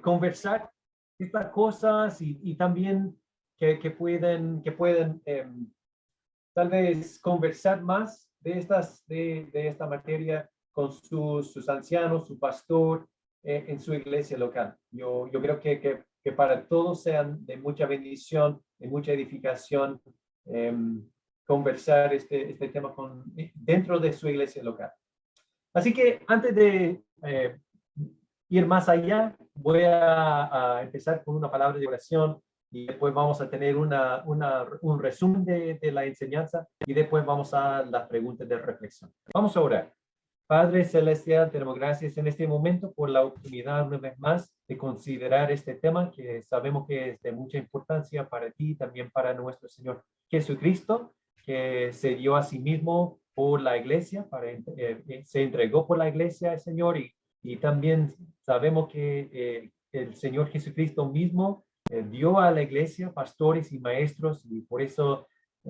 conversar estas cosas y también que pueden tal vez conversar más de esta materia con sus ancianos, su pastor en su iglesia local. Yo creo que para todos sean de mucha bendición, de mucha edificación, conversar este tema dentro de su iglesia local. Así que antes de ir más allá, voy a empezar con una palabra de oración y después vamos a tener un resumen de la enseñanza y después vamos a las preguntas de reflexión. Vamos a orar. Padre Celestial, te damos gracias en este momento por la oportunidad una vez más de considerar este tema que sabemos que es de mucha importancia para ti y también para nuestro Señor Jesucristo, que se dio a sí mismo por la iglesia, se entregó por la iglesia, Señor, y también sabemos que el Señor Jesucristo mismo dio a la iglesia pastores y maestros, y por eso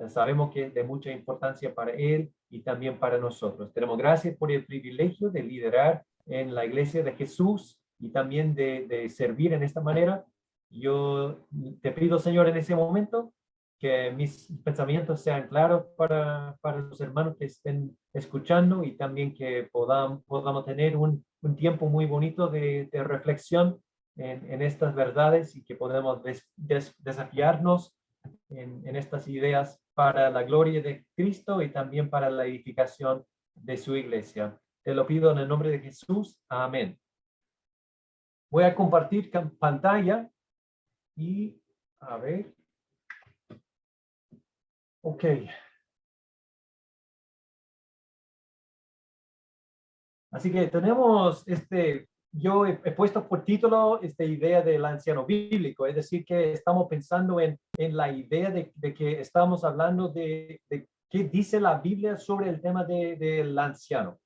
sabemos que es de mucha importancia para Él y también para nosotros. Tenemos gracias por el privilegio de liderar en la iglesia de Jesús y también de servir en esta manera. Yo te pido, Señor, en ese momento, que mis pensamientos sean claros para los hermanos que estén escuchando y también que podamos tener un tiempo muy bonito de reflexión en estas verdades y que podamos desafiarnos en estas ideas para la gloria de Cristo y también para la edificación de su iglesia. Te lo pido en el nombre de Jesús. Amén. Voy a compartir pantalla y a ver. Ok. Así que tenemos yo he puesto por título esta idea del anciano bíblico, es decir, que estamos pensando en la idea de que estamos hablando de qué dice la Biblia sobre el tema del anciano,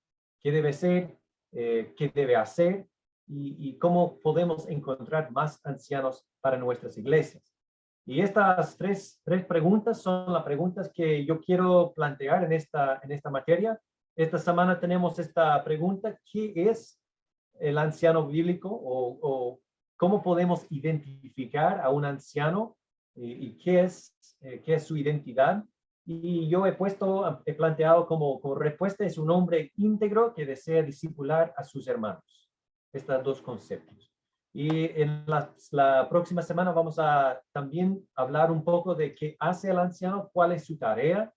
qué debe ser, qué debe hacer y cómo podemos encontrar más ancianos para nuestras iglesias. Y estas tres preguntas son las preguntas que yo quiero plantear en esta materia. Esta semana tenemos esta pregunta: ¿qué es el anciano bíblico o cómo podemos identificar a un anciano y qué es su identidad? Y yo he planteado como respuesta: es un hombre íntegro que desea discipular a sus hermanos. Estos dos conceptos. Y en la próxima semana vamos a también hablar un poco de qué hace el anciano, cuál es su tarea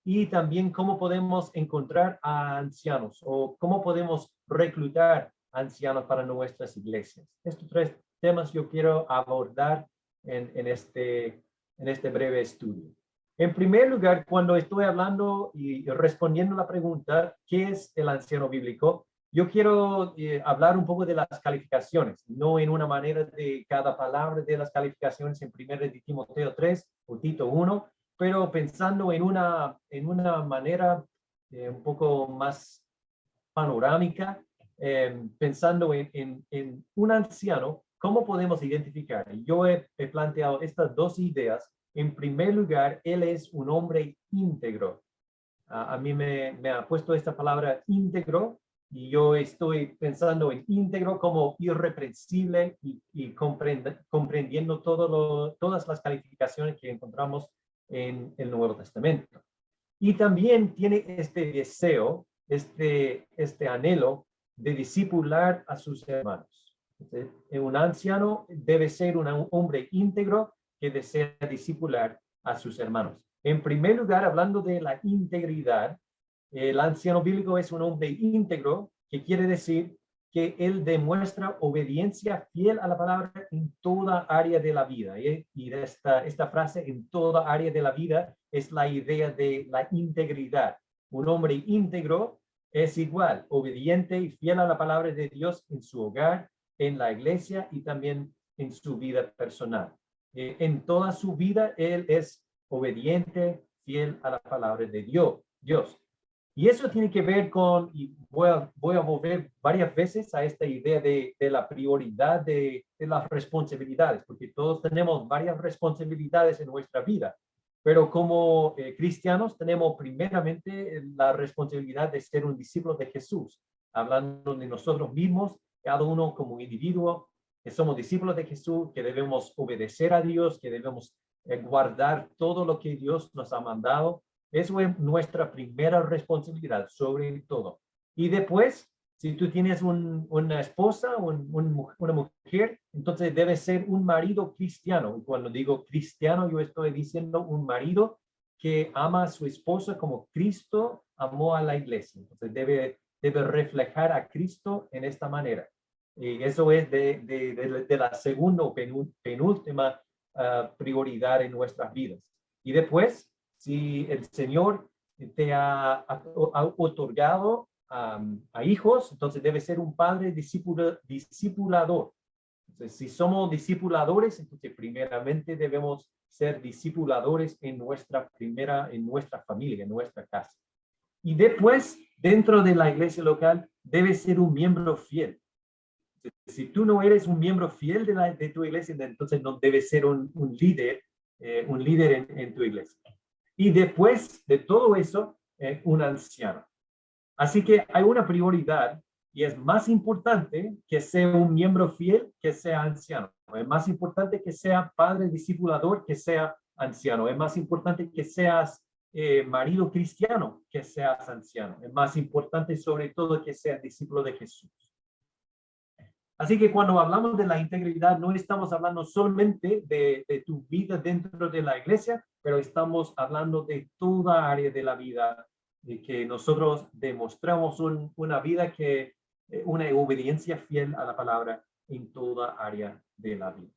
y también cómo podemos encontrar a ancianos o cómo podemos reclutar ancianos para nuestras iglesias. Estos tres temas yo quiero abordar en este breve estudio. En primer lugar, cuando estoy hablando y respondiendo la pregunta, ¿qué es el anciano bíblico? Yo quiero hablar un poco de las calificaciones, no en una manera de cada palabra de las calificaciones en 1 de Timoteo 3 o Tito 1, pero pensando en una manera un poco más panorámica, pensando en un anciano, ¿cómo podemos identificar? Yo he planteado estas dos ideas. En primer lugar, él es un hombre íntegro. A mí me ha puesto esta palabra íntegro y yo estoy pensando en íntegro como irreprensible y comprendiendo todas las calificaciones que encontramos en el Nuevo Testamento. Y también tiene este deseo, este anhelo de discipular a sus hermanos. Un anciano debe ser un hombre íntegro que desea discipular a sus hermanos. En primer lugar, hablando de la integridad, el anciano bíblico es un hombre íntegro, que quiere decir que él demuestra obediencia fiel a la palabra en toda área de la vida. Y esta frase, en toda área de la vida, es la idea de la integridad. Un hombre íntegro es igual, obediente y fiel a la palabra de Dios en su hogar, en la iglesia y también en su vida personal. En toda su vida, él es obediente, fiel a la palabra de Dios. Y eso tiene que ver con, y voy a volver varias veces a esta idea de la prioridad de las responsabilidades, porque todos tenemos varias responsabilidades en nuestra vida, pero como cristianos tenemos primeramente la responsabilidad de ser un discípulo de Jesús, hablando de nosotros mismos, cada uno como individuo, que somos discípulos de Jesús, que debemos obedecer a Dios, que debemos guardar todo lo que Dios nos ha mandado. Eso es nuestra primera responsabilidad sobre todo. Y después, si tú tienes una esposa, una mujer, entonces debe ser un marido cristiano. Y cuando digo cristiano, yo estoy diciendo un marido que ama a su esposa como Cristo amó a la iglesia. Entonces debe reflejar a Cristo en esta manera. Y eso es de la segunda o penúltima prioridad en nuestras vidas. Y después, si el Señor te ha otorgado a hijos, entonces debe ser un padre discipulador. Entonces, si somos discipuladores, entonces primeramente debemos ser discipuladores en nuestra familia, en nuestra casa. Y después, dentro de la iglesia local, debes ser un miembro fiel. Si tú no eres un miembro fiel de tu iglesia, entonces no debes ser un líder en tu iglesia. Y después de todo eso, un anciano. Así que hay una prioridad y es más importante que sea un miembro fiel que sea anciano. Es más importante que sea padre discipulador que sea anciano. Es más importante que seas marido cristiano que seas anciano. Es más importante sobre todo que seas discípulo de Jesús. Así que cuando hablamos de la integridad, no estamos hablando solamente de tu vida dentro de la iglesia, pero estamos hablando de toda área de la vida, de que nosotros demostramos una vida una obediencia fiel a la palabra en toda área de la vida.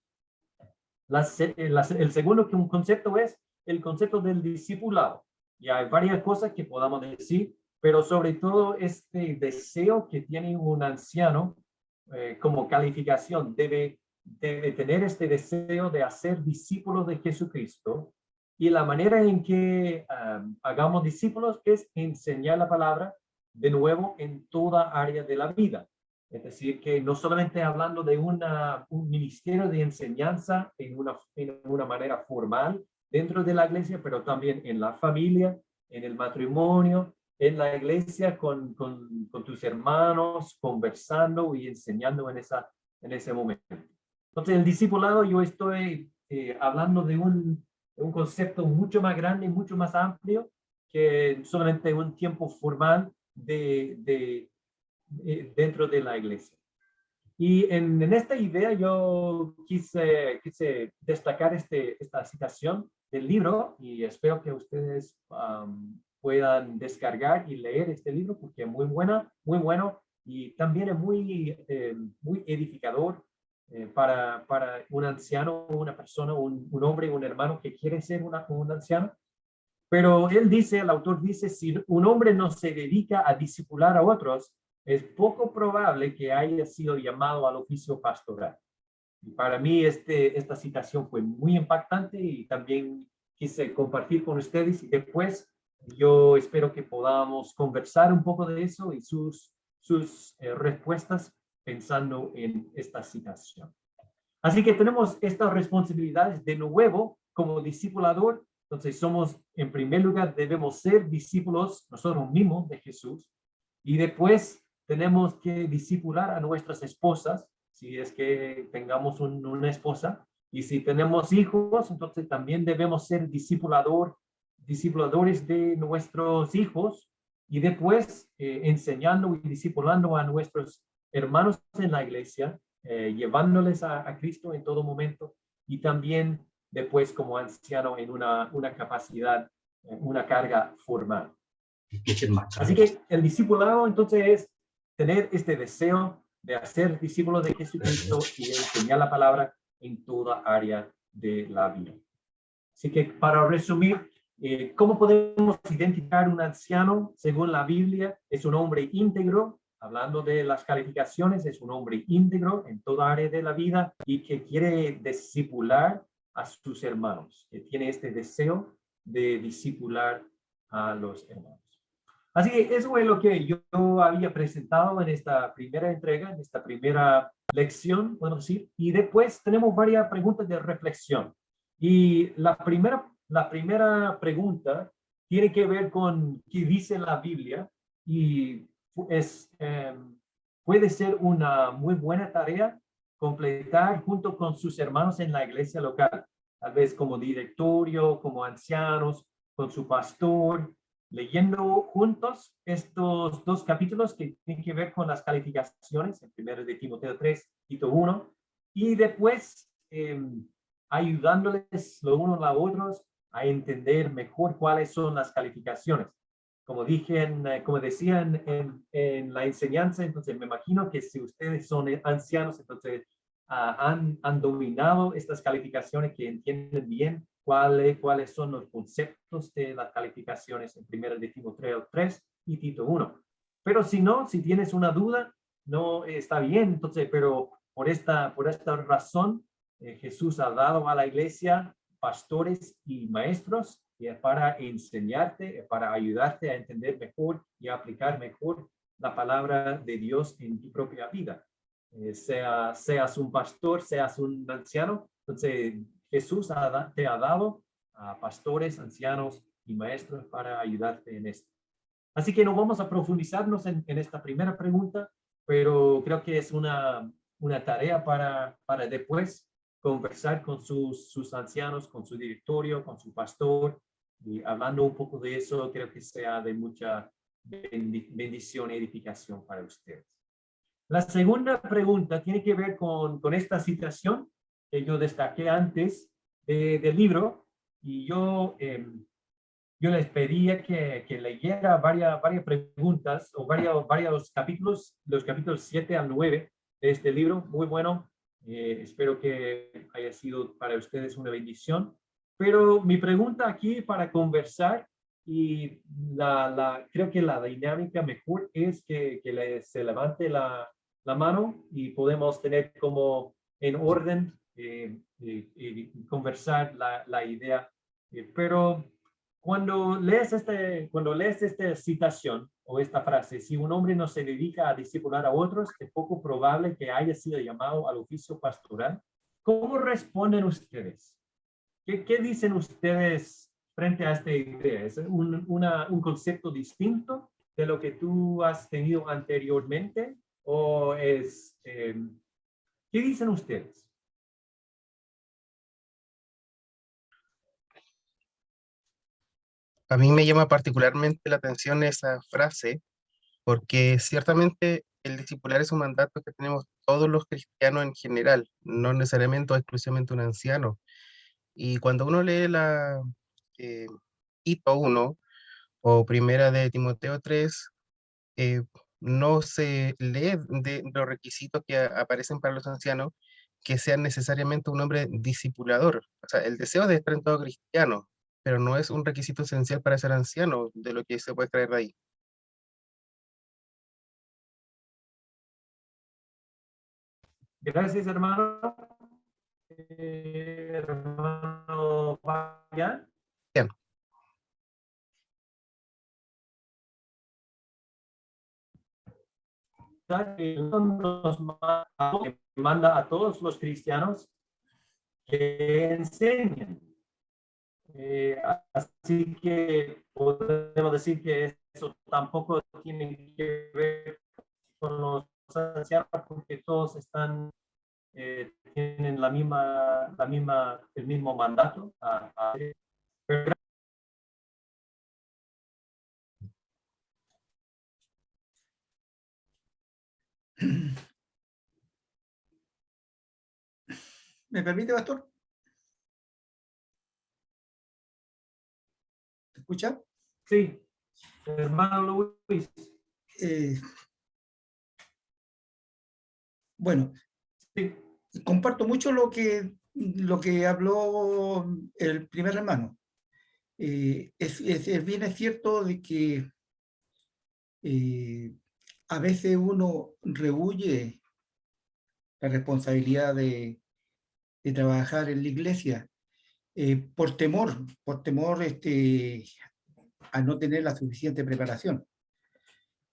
El segundo concepto es el concepto del discipulado. Y hay varias cosas que podamos decir, pero sobre todo este deseo que tiene un anciano como calificación debe tener este deseo de hacer discípulos de Jesucristo, y la manera en que hagamos discípulos es enseñar la palabra de nuevo en toda área de la vida. Es decir, que no solamente hablando de un ministerio de enseñanza en una manera formal dentro de la iglesia, pero también en la familia, en el matrimonio, en la iglesia con tus hermanos, conversando y enseñando en ese momento. Entonces, el discipulado, yo estoy hablando de un concepto mucho más grande, mucho más amplio que solamente un tiempo formal dentro de la iglesia. Y en esta idea yo quise destacar esta citación del libro, y espero que ustedes puedan descargar y leer este libro porque es muy bueno, y también es muy edificador para un anciano, una persona, un hombre, un hermano que quiere ser un anciano. Pero el autor dice, si un hombre no se dedica a discipular a otros, es poco probable que haya sido llamado al oficio pastoral. Y para mí esta citación fue muy impactante y también quise compartir con ustedes, y después yo espero que podamos conversar un poco de eso y sus respuestas pensando en esta citación. Así que tenemos estas responsabilidades de nuevo como discipulador. Entonces en primer lugar, debemos ser discípulos nosotros mismos de Jesús, y después tenemos que discipular a nuestras esposas, si es que tengamos una esposa, y si tenemos hijos, entonces también debemos ser discipuladores de nuestros hijos, y después enseñando y discipulando a nuestros hermanos en la iglesia, llevándoles a Cristo en todo momento, y también después como anciano en una capacidad, una carga formal. Así que el discipulado entonces es tener este deseo de hacer discípulos de Jesucristo y enseñar la palabra en toda área de la vida. Así que para resumir, ¿cómo podemos identificar un anciano? Según la Biblia, es un hombre íntegro. Hablando de las calificaciones, es un hombre íntegro en toda área de la vida y que quiere discipular a sus hermanos, que tiene este deseo de discipular a los hermanos. Así que eso es lo que yo había presentado en esta primera entrega, en esta primera lección, podemos decir, y después tenemos varias preguntas de reflexión. Y la primera pregunta tiene que ver con qué dice la Biblia, y puede ser una muy buena tarea completar junto con sus hermanos en la iglesia local, tal vez como directorio, como ancianos, con su pastor, leyendo juntos estos dos capítulos que tienen que ver con las calificaciones, el primero de Timoteo 3, Tito 1, y después ayudándoles los unos a los otros a entender mejor cuáles son las calificaciones. Como dije, como decían en la enseñanza, entonces me imagino que si ustedes son ancianos, entonces han dominado estas calificaciones, que entienden bien cuáles son los conceptos de las calificaciones en 1 de Timoteo 3 y Tito 1. Pero si no, si tienes una duda, no está bien, entonces, pero por esta razón, Jesús ha dado a la iglesia pastores y maestros para enseñarte, para ayudarte a entender mejor y aplicar mejor la palabra de Dios en tu propia vida. Seas un pastor, seas un anciano, entonces Jesús te ha dado a pastores, ancianos y maestros para ayudarte en esto. Así que no vamos a profundizarnos en esta primera pregunta, pero creo que es una tarea para después conversar con sus ancianos, con su directorio, con su pastor, y hablando un poco de eso, creo que sea de mucha bendición y edificación para ustedes. La segunda pregunta tiene que ver con esta citación que yo destaqué antes del libro, y yo les pedía que leyera varias preguntas o varios capítulos, los capítulos 7 al 9 de este libro, muy bueno. Espero que haya sido para ustedes una bendición. Pero mi pregunta aquí para conversar, y creo que la dinámica mejor es que se levante la mano y podemos tener como en orden conversar la idea. Pero cuando lees esta citación o esta frase, si un hombre no se dedica a discipular a otros, es poco probable que haya sido llamado al oficio pastoral. ¿Cómo responden ustedes? ¿Qué dicen ustedes frente a esta idea? ¿Es un concepto distinto de lo que tú has tenido anteriormente? ¿O qué dicen ustedes? A mí me llama particularmente la atención esa frase, porque ciertamente el discipular es un mandato que tenemos todos los cristianos en general, no necesariamente o exclusivamente un anciano. Y cuando uno lee la eh, Tito 1 o primera de Timoteo 3, eh, no se lee de los requisitos que aparecen para los ancianos que sean necesariamente un hombre discipulador. O sea, el deseo de estar en todo cristiano, pero no es un requisito esencial para ser anciano, de lo que se puede extraer de ahí. Gracias, hermano. Hermano Fabián. Bien. Nos manda a todos los cristianos que enseñen. Así que podemos decir que eso tampoco tiene que ver con los ancianos, porque todos tienen el mismo mandato. Pero ¿Me permite, pastor? ¿Se escucha? sí, hermano Luis. Eh, bueno, Sí. comparto mucho lo que habló el primer hermano. Bien es cierto de que a veces uno rehúye la responsabilidad de trabajar en la iglesia por temor a no tener la suficiente preparación.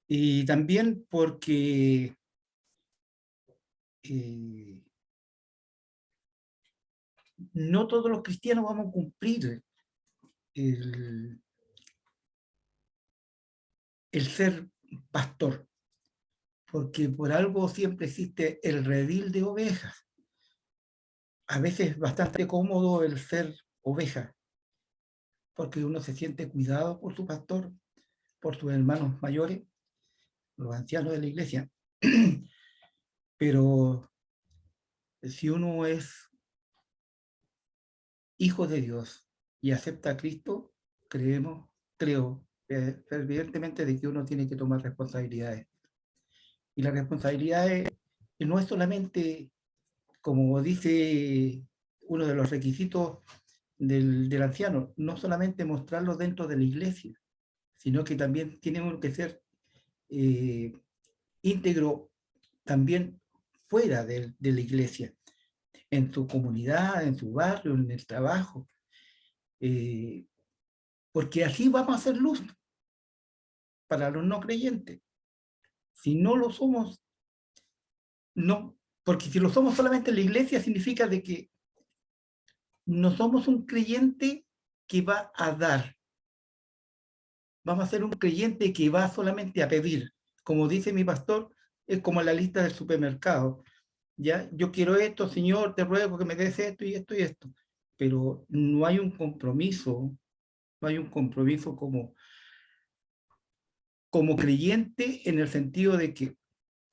Y también porque no todos los cristianos vamos a cumplir el ser pastor, porque por algo siempre existe el redil de ovejas. A veces es bastante cómodo el ser oveja, porque uno se siente cuidado por su pastor, por sus hermanos mayores, los ancianos de la iglesia. Pero si uno es hijo de Dios y acepta a Cristo, creo fervientemente de que uno tiene que tomar responsabilidades. Y la responsabilidad no es solamente, como dice uno de los requisitos del anciano, no solamente mostrarlo dentro de la iglesia, sino que también tiene uno que ser íntegro también fuera de la iglesia, en su comunidad, en su barrio, en el trabajo, porque así vamos a hacer luz para los no creyentes. Si no lo somos, no, porque si lo somos solamente en la iglesia significa de que no somos un creyente que va a dar. Vamos a ser un creyente que va solamente a pedir. Como dice mi pastor, es como la lista del supermercado. ¿Ya? Yo quiero esto, Señor, te ruego que me des esto y esto y esto. Pero no hay un compromiso, no hay un compromiso como creyente en el sentido de que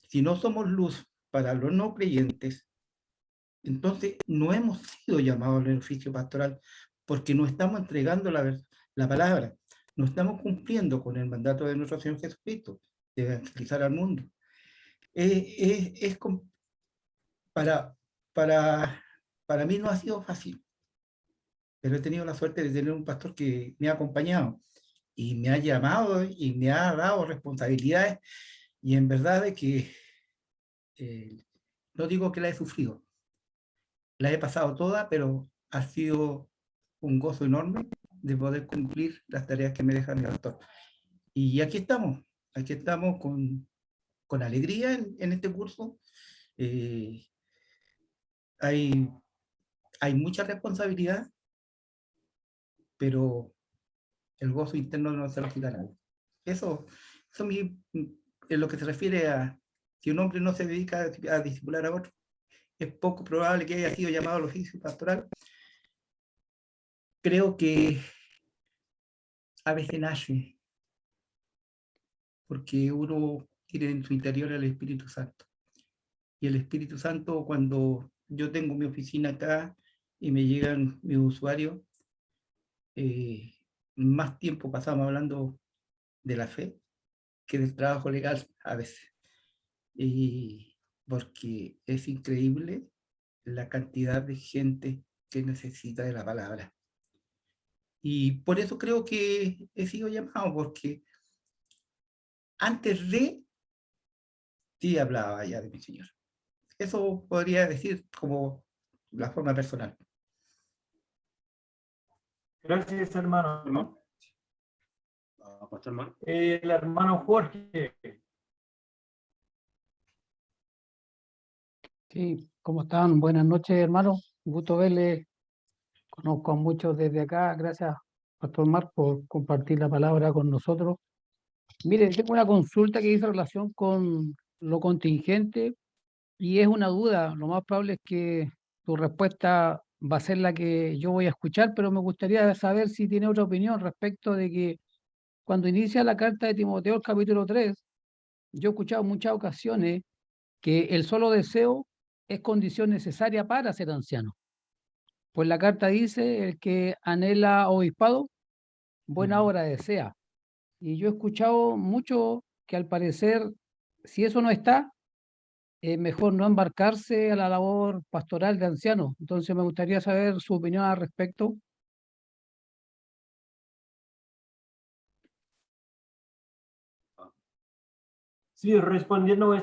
si no somos luz para los no creyentes, entonces no hemos sido llamados al oficio pastoral porque no estamos entregando la palabra, no estamos cumpliendo con el mandato de nuestro Señor Jesucristo de evangelizar al mundo. Para, para mí no ha sido fácil, pero he tenido la suerte de tener un pastor que me ha acompañado y me ha llamado y me ha dado responsabilidades, y en verdad de que no digo que la he sufrido, la he pasado toda, pero ha sido un gozo enorme de poder cumplir las tareas que me deja mi pastor. Y aquí estamos con alegría en este curso. Hay mucha responsabilidad, pero el gozo interno no se lo quita nadie. Eso en lo que se refiere a si un hombre no se dedica a discipular a otro, es poco probable que haya sido llamado al oficio pastoral. Creo que a veces nace porque uno tiene en su interior el Espíritu Santo. Y el Espíritu Santo, cuando yo tengo mi oficina acá y me llegan mis usuarios, más tiempo pasamos hablando de la fe que del trabajo legal a veces. Y porque es increíble la cantidad de gente que necesita de la palabra. Y por eso creo que he sido llamado, porque antes de, sí hablaba ya de mi Señor. Eso podría decir como la forma personal. Gracias, hermano. Pastor Marco. El hermano Jorge. Sí, ¿cómo están? Buenas noches, hermano. Un gusto verle. Conozco a muchos desde acá. Gracias, Pastor Marc, por compartir la palabra con nosotros. Mire, tengo una consulta que hizo relación con lo contingente y es una duda. Lo más probable es que tu respuesta va a ser la que yo voy a escuchar, pero me gustaría saber si tiene otra opinión respecto de que cuando inicia la carta de Timoteo, el capítulo 3, yo he escuchado en muchas ocasiones que el solo deseo es condición necesaria para ser anciano. Pues la carta dice, el que anhela obispado, buena obra desea. Y yo he escuchado mucho que al parecer, si eso no está, es mejor no embarcarse a la labor pastoral de ancianos. Entonces me gustaría saber su opinión al respecto. Sí, respondiendo a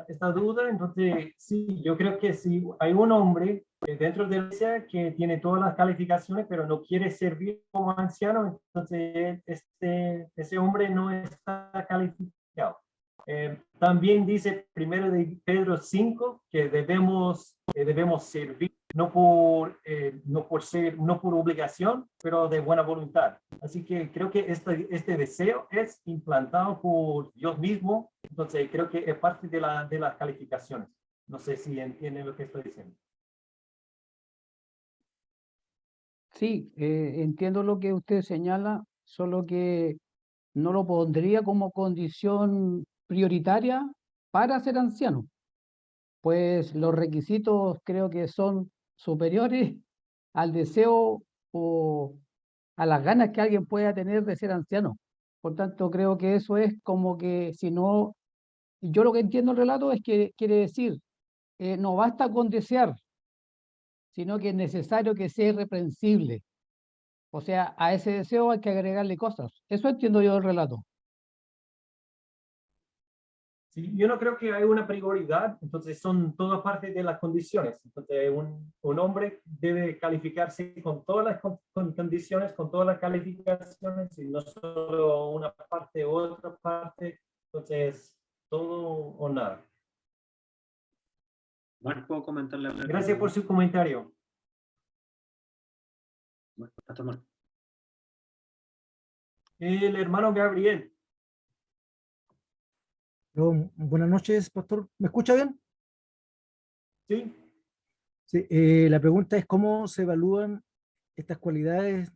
esta duda, entonces sí, yo creo que si hay un hombre dentro de la iglesia que tiene todas las calificaciones, pero no quiere servir como anciano, entonces ese hombre no está calificado. También dice primero de Pedro 5 que debemos servir no por obligación, pero de buena voluntad. Así que creo que este deseo es implantado por Dios mismo, entonces creo que es parte de las calificaciones. No sé si entienden lo que estoy diciendo. Sí, entiendo lo que usted señala, solo que no lo pondría como condición prioritaria para ser anciano, pues los requisitos creo que son superiores al deseo o a las ganas que alguien pueda tener de ser anciano. Por tanto, creo que eso es como que si no, yo lo que entiendo el relato es que quiere decir, no basta con desear, sino que es necesario que sea irreprensible. O sea, a ese deseo hay que agregarle cosas. Eso entiendo yo del relato. Sí, yo no creo que hay una prioridad, entonces son todas parte de las condiciones. Entonces, un hombre debe calificarse con todas las condiciones, con todas las calificaciones, y no solo una parte u otra parte. Entonces, todo o nada. Mark, ¿puedo comentarle algo? Gracias por su comentario. Pastor Mark. El hermano Gabriel. Buenas noches, pastor. ¿Me escucha bien? Sí. Sí, la pregunta es cómo se evalúan estas cualidades,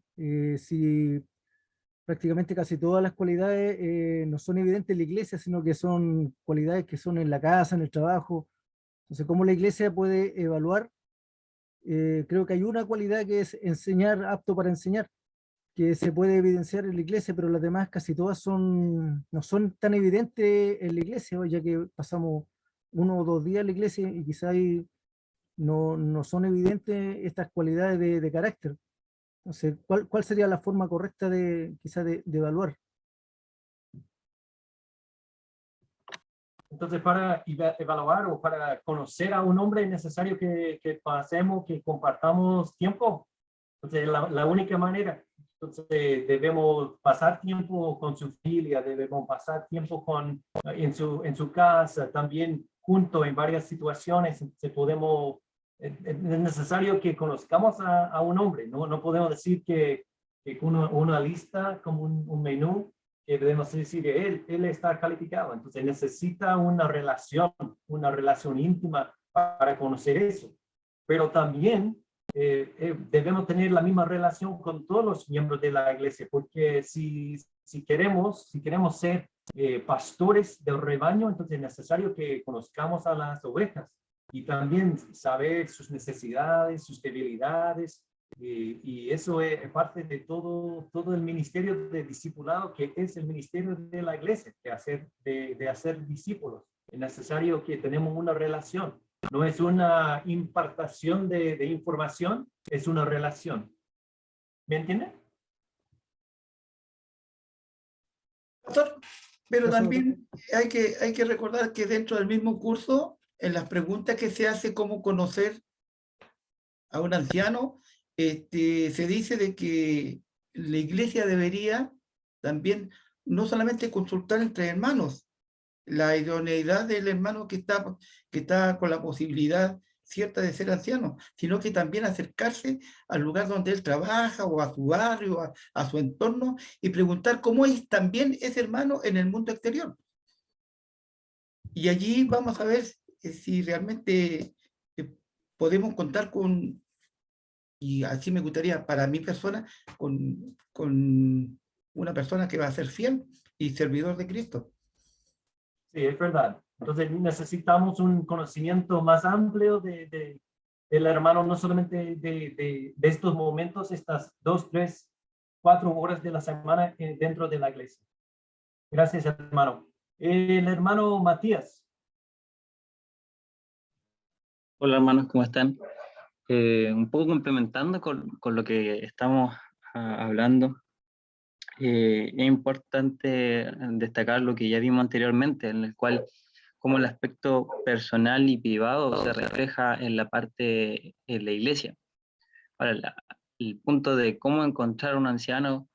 si prácticamente casi todas las cualidades no son evidentes en la iglesia, sino que son cualidades que son en la casa, en el trabajo. Entonces, ¿cómo la iglesia puede evaluar? Creo que hay una cualidad que es enseñar, apto para enseñar, que se puede evidenciar en la iglesia, pero las demás casi todas no son tan evidentes en la iglesia, ya que pasamos 1 o 2 días en la iglesia y quizá ahí no son evidentes estas cualidades de carácter. Entonces, ¿cuál sería la forma correcta quizá de evaluar? Entonces, para evaluar o para conocer a un hombre es necesario que pasemos, que compartamos tiempo. Entonces, la única manera. Entonces, debemos pasar tiempo con su familia, debemos pasar tiempo en su casa, también juntos en varias situaciones. Es necesario que conozcamos a un hombre. No podemos decir que una lista como un menú, que debemos decir que él está calificado. Entonces, necesita una relación íntima para conocer eso. Pero también debemos tener la misma relación con todos los miembros de la iglesia, porque si queremos ser pastores del rebaño, entonces es necesario que conozcamos a las ovejas y también saber sus necesidades, sus debilidades, y eso es parte de todo el ministerio de discipulado, que es el ministerio de la iglesia, de hacer discípulos. Es necesario que tenemos una relación. No es una impartación de información, es una relación. ¿Me entiende? Pastor, pero Eso- también hay que recordar que dentro del mismo curso, en las preguntas que se hace cómo conocer a un anciano, se dice de que la iglesia debería también no solamente consultar entre hermanos, la idoneidad del hermano que está con la posibilidad cierta de ser anciano, sino que también acercarse al lugar donde él trabaja o a su barrio, a su entorno y preguntar cómo es también ese hermano en el mundo exterior. Y allí vamos a ver si realmente podemos contar con, y así me gustaría para mi persona, con una persona que va a ser fiel y servidor de Cristo. Sí, es verdad. Entonces necesitamos un conocimiento más amplio del hermano, no solamente de estos momentos, estas 2, 3, 4 horas de la semana dentro de la iglesia. Gracias, hermano. El hermano Matías. Hola hermanos, ¿cómo están? Un poco complementando con lo que estamos hablando, es importante destacar lo que ya vimos anteriormente, en el cual cómo el aspecto personal y privado se refleja en la parte en la iglesia. Ahora, el punto de cómo encontrar un anciano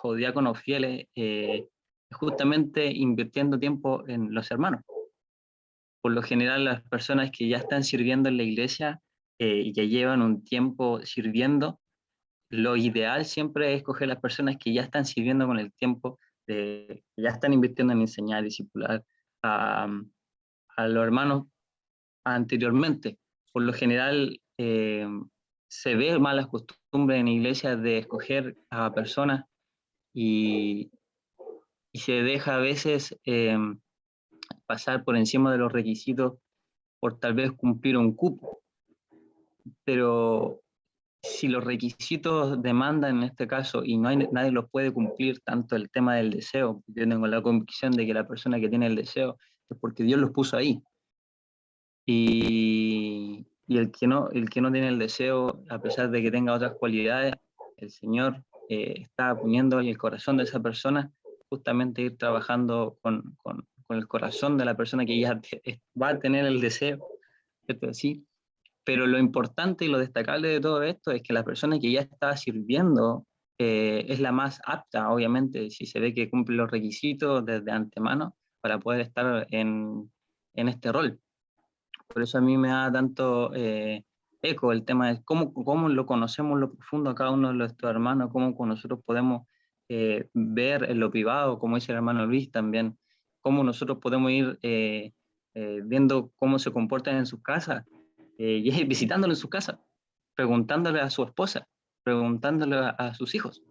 o diáconos fieles es justamente invirtiendo tiempo en los hermanos. Por lo general, las personas que ya están sirviendo en la iglesia y que llevan un tiempo sirviendo, lo ideal siempre es escoger las personas que ya están sirviendo con el tiempo, que ya están invirtiendo en enseñar, discipular a los hermanos anteriormente. Por lo general, se ve malas costumbres en iglesias de escoger a personas y se deja a veces pasar por encima de los requisitos por tal vez cumplir un cupo. Pero si los requisitos demandan en este caso y nadie los puede cumplir, tanto el tema del deseo, yo tengo la convicción de que la persona que tiene el deseo es porque Dios los puso ahí. Y el que no tiene el deseo, a pesar de que tenga otras cualidades, el Señor está poniendo en el corazón de esa persona justamente ir trabajando con el corazón de la persona que ya va a tener el deseo, ¿cierto? Sí. Pero lo importante y lo destacable de todo esto es que la persona que ya está sirviendo es la más apta, obviamente, si se ve que cumple los requisitos desde antemano para poder estar en este rol. Por eso a mí me da tanto eco el tema de cómo lo conocemos lo profundo a cada uno de nuestros hermanos, cómo nosotros podemos ver en lo privado, como dice el hermano Luis también, cómo nosotros podemos ir viendo cómo se comportan en sus casas, y visitándolo en su casa, preguntándole a su esposa, preguntándole a sus hijos.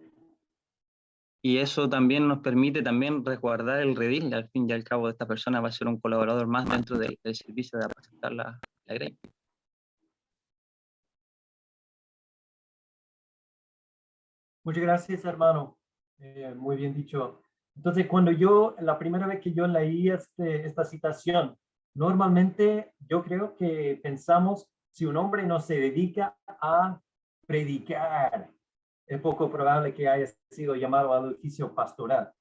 Y eso también nos permite también resguardar el redil. Al fin y al cabo, esta persona va a ser un colaborador más dentro del servicio de apacentar la grey. Muchas gracias, hermano. Muy bien dicho. Entonces, la primera vez que yo leí esta citación, normalmente yo creo que pensamos, si un hombre no se dedica a predicar, es poco probable que haya sido llamado al oficio pastoral.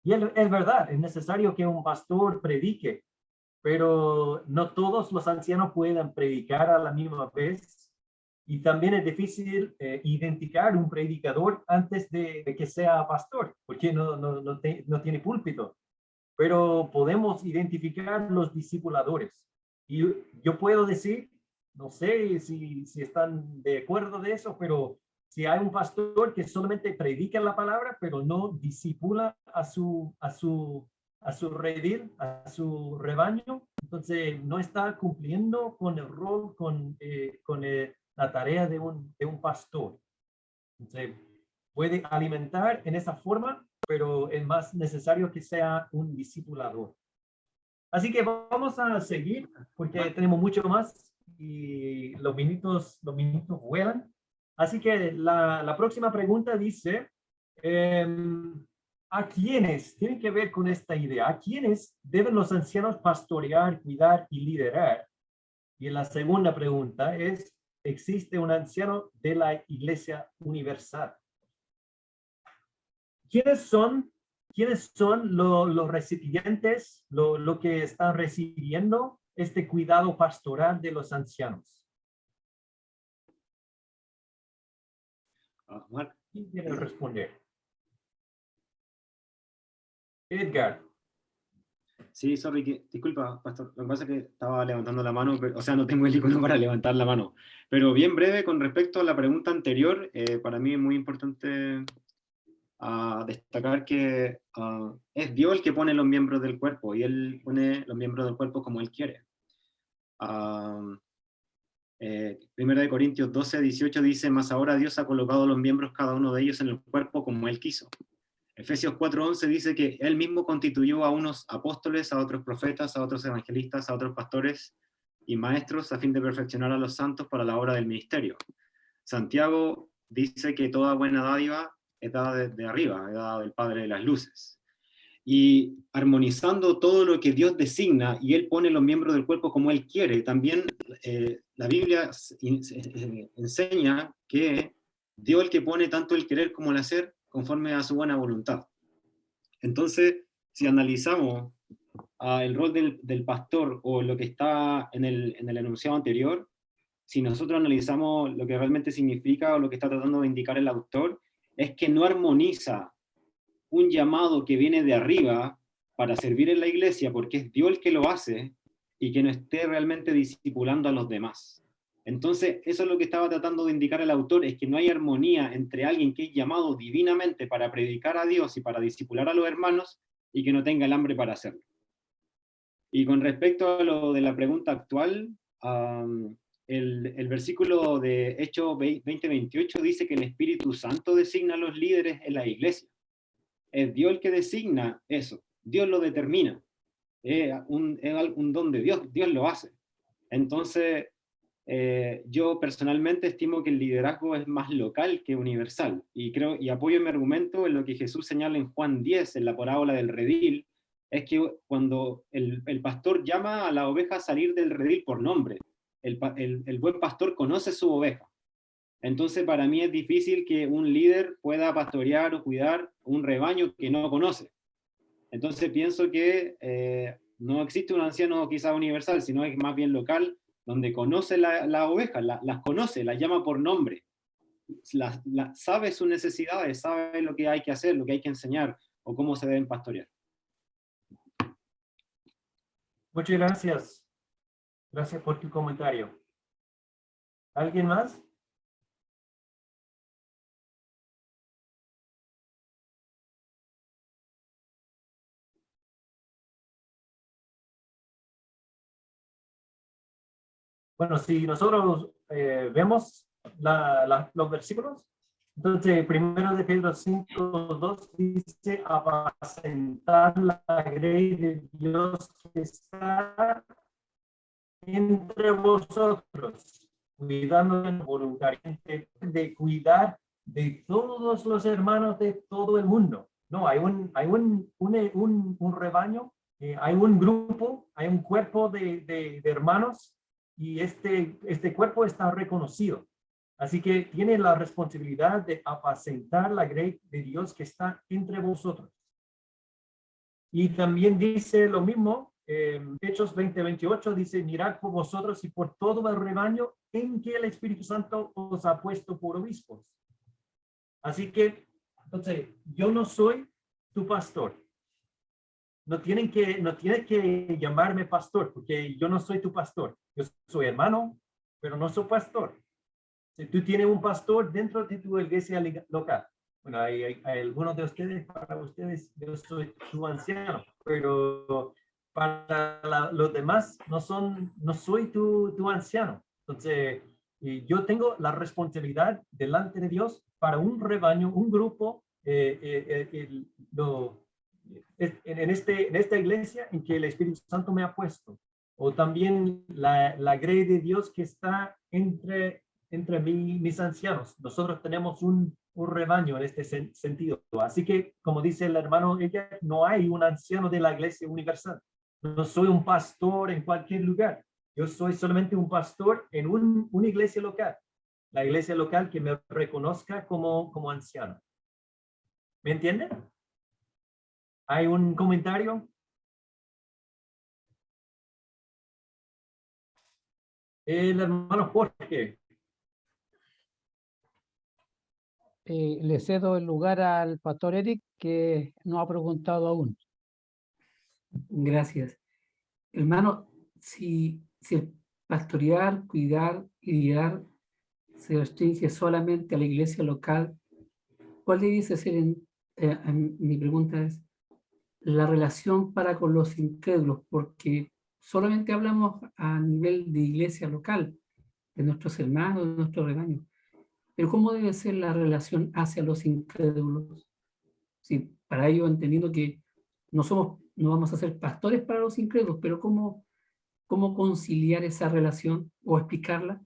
Y es verdad, es necesario que un pastor predique, pero no todos los ancianos pueden predicar a la misma vez. Y también es difícil identificar un predicador antes de que sea pastor, porque no tiene púlpito. Pero podemos identificar los discipuladores. Y yo puedo decir, no sé si están de acuerdo de eso, pero si hay un pastor que solamente predica la palabra, pero no discipula a su redil, a su rebaño, entonces no está cumpliendo con el rol, con la tarea de un pastor. Entonces, puede alimentar en esa forma, pero es más necesario que sea un discipulador. Así que vamos a seguir, porque tenemos mucho más y los minutos vuelan. Así que la próxima pregunta dice, ¿a quiénes, tiene que ver con esta idea, a quiénes deben los ancianos pastorear, cuidar y liderar? Y la segunda pregunta es, ¿existe un anciano de la Iglesia Universal? ¿Quiénes son los recipientes, lo que están recibiendo este cuidado pastoral de los ancianos? ¿Quién quiere responder? Edgar. Sí, sorry, disculpa, pastor. Lo que pasa es que estaba levantando la mano, o sea, no tengo el icono para levantar la mano. Pero bien breve, con respecto a la pregunta anterior, para mí es muy importante destacar que es Dios el que pone los miembros del cuerpo, y Él pone los miembros del cuerpo como Él quiere. 1 Corintios 12, 18 dice, mas ahora Dios ha colocado los miembros cada uno de ellos en el cuerpo como Él quiso. Efesios 4:11 dice que Él mismo constituyó a unos apóstoles, a otros profetas, a otros evangelistas, a otros pastores y maestros a fin de perfeccionar a los santos para la obra del ministerio. Santiago dice que toda buena dádiva es dada de arriba, es dada del Padre de las luces. Y armonizando todo lo que Dios designa y Él pone los miembros del cuerpo como Él quiere, también la Biblia enseña que Dios el que pone tanto el querer como el hacer conforme a su buena voluntad. Entonces, si analizamos el rol del pastor o lo que está en el enunciado anterior, si nosotros analizamos lo que realmente significa o lo que está tratando de indicar el autor, es que no armoniza un llamado que viene de arriba para servir en la iglesia, porque es Dios el que lo hace, y que no esté realmente discipulando a los demás. Entonces, eso es lo que estaba tratando de indicar el autor, es que no hay armonía entre alguien que es llamado divinamente para predicar a Dios y para discipular a los hermanos, y que no tenga el hambre para hacerlo. Y con respecto a lo de la pregunta actual, el versículo de Hechos 20:28 dice que el Espíritu Santo designa a los líderes en la iglesia. Es Dios el que designa eso, Dios lo determina. Es un don de Dios, Dios lo hace. Entonces, yo personalmente estimo que el liderazgo es más local que universal, y apoyo mi argumento en lo que Jesús señala en Juan 10, en la parábola del redil, es que cuando el pastor llama a la oveja a salir del redil por nombre, el buen pastor conoce su oveja. Entonces, para mí es difícil que un líder pueda pastorear o cuidar un rebaño que no conoce. Entonces, pienso que no existe un anciano quizá universal, sino es más bien local, donde conoce la oveja, las conoce, las llama por nombre, sabe sus necesidades, sabe lo que hay que hacer, lo que hay que enseñar, o cómo se deben pastorear. Muchas gracias. Gracias por tu comentario. ¿Alguien más? Bueno, si nosotros vemos los versículos, entonces primero de Pedro 5:2 dice: apacentar la grey de Dios que está entre vosotros, cuidando voluntariamente de cuidar de todos los hermanos de todo el mundo. No, hay un rebaño, hay un grupo, hay un cuerpo de hermanos, y este cuerpo está reconocido. Así que tiene la responsabilidad de apacentar la grey de Dios que está entre vosotros. Y también dice lo mismo, Hechos 20:28 dice: mirad por vosotros y por todo el rebaño en que el Espíritu Santo os ha puesto por obispos. Así que, entonces, yo no soy tu pastor. No tienes que llamarme pastor, porque yo no soy tu pastor. Yo soy hermano, pero no soy pastor. Si tú tienes un pastor dentro de tu iglesia local, bueno, hay algunos de ustedes, para ustedes, yo soy tu anciano, pero para los demás no soy tu anciano. Entonces, yo tengo la responsabilidad delante de Dios para un rebaño, un grupo, en esta iglesia en que el Espíritu Santo me ha puesto, o también la grey de Dios que está entre mis ancianos. Nosotros tenemos un rebaño en este sentido. Así que, como dice el hermano, no hay un anciano de la iglesia universal. No soy un pastor en cualquier lugar. Yo soy solamente un pastor en una iglesia local. La iglesia local que me reconozca como anciano. ¿Me entienden? ¿Hay un comentario? El hermano Jorge. Le cedo el lugar al pastor Eric, que no ha preguntado aún. Gracias. Hermano, si el pastorear, cuidar y guiar se restringe solamente a la iglesia local, ¿cuál debiese ser, mi pregunta es, la relación para con los incrédulos? Porque solamente hablamos a nivel de iglesia local, de nuestros hermanos, de nuestro rebaño. Pero ¿cómo debe ser la relación hacia los incrédulos? Sí, para ello, entendiendo que no vamos a ser pastores para los incrédulos, pero ¿cómo conciliar esa relación o explicarla?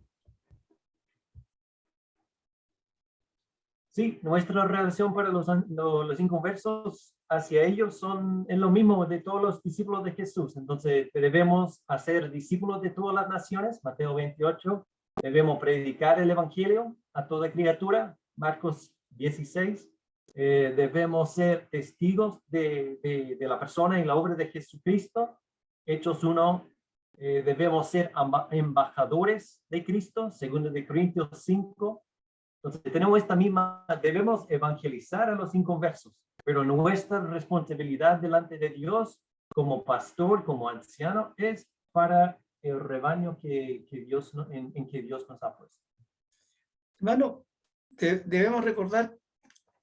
Sí, nuestra relación para los inconversos hacia ellos es lo mismo de todos los discípulos de Jesús. Entonces debemos hacer discípulos de todas las naciones, Mateo 28. Debemos predicar el evangelio a toda criatura, Marcos 16. Debemos ser testigos de la persona y la obra de Jesucristo, Hechos 1. Debemos ser embajadores de Cristo, 2 de Corintios 5. Entonces tenemos debemos evangelizar a los inconversos, pero nuestra responsabilidad delante de Dios como pastor, como anciano, es para el rebaño que Dios, en que Dios nos ha puesto. Hermano, debemos recordar